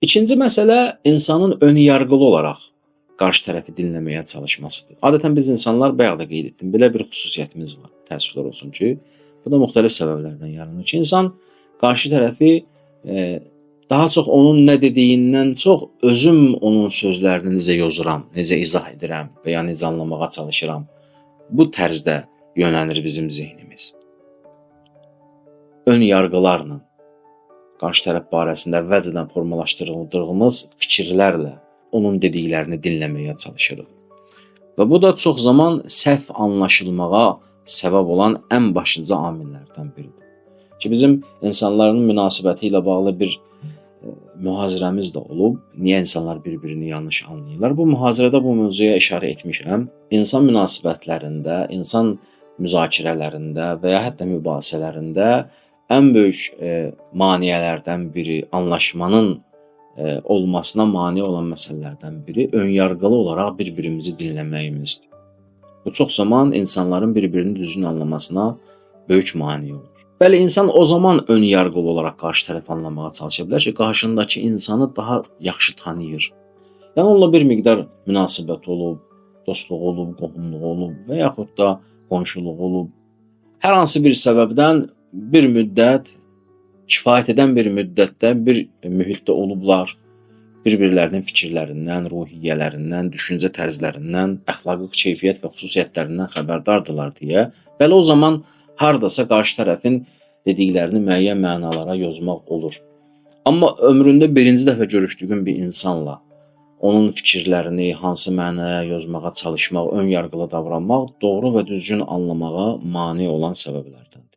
İkinci məsələ insanın ön yargılı olaraq qarşı tərəfi dinləməyə çalışmasıdır. Adətən biz insanlar bayaq da qeyd etdim, belə bir xüsusiyyətimiz var. Təəssüflər olsun ki, bu da müxtəlif səbəblərdən yaranır ki, insan qarşı tərəfi daha çox onun nə dediyindən çox özüm onun sözlərini necə yozuram, necə izah edirəm və ya necə anlamağa çalışıram. Bu tərzdə yönəlir bizim zehnimiz. Ön yargılarla qarşı tərəf barəsində əvvəlcədən formalaşdırdığımız fikirlərlə onun dediklərini dinləməyə çalışırıq. Və bu da çox zaman səhv anlaşılmağa səbəb olan ən başlıca amillərdən biridir. Ki bizim insanların münasibəti ilə bağlı bir mühazirəmiz də olub. Niyə insanlar bir-birini yanlış anlayırlar? Bu mühazirədə bu mövzuya işarə etmişəm. İnsan münasibətlərində, insan müzakirələrində və ya hətta mübahisələrində ən böyük maneələrdən biri, anlaşmanın olmasına mane olan məsələlərdən biri önyargılı olaraq bir-birimizi dinləməyimizdir. Bu çox zaman insanların bir-birini düzgün anlamasına böyük mane olur. Bəli, insan o zaman önyargılı olaraq qarşı tərəfi anlamağa çalışa bilər ki, qarşındakı insanı daha yaxşı tanıyır. Yəni onunla bir miqdar münasibət olub, dostluq olub, qohumluq olub və yaxud da qonşuluq olub. Hər hansı bir səbəbdən bir müddət, kifayət edən bir müddətdə bir mühitdə olublar. Bir-birlərinin fikirlərindən, ruhiyyələrindən, düşüncə tərzlərindən, əxlaqi keyfiyyət və xüsusiyyətlərindən xəbərdardırlar deyə. Bəli, o zaman hardasa qarşı tərəfin dediklərini müəyyən mənalara yozmaq olur. Amma ömründə birinci dəfə görüşdüyün bir insanla onun fikirlərini hansı mənaya yozmağa çalışmaq, ön yargılı davranmaq doğru və düzgün anlamağa mane olan səbəblərdən.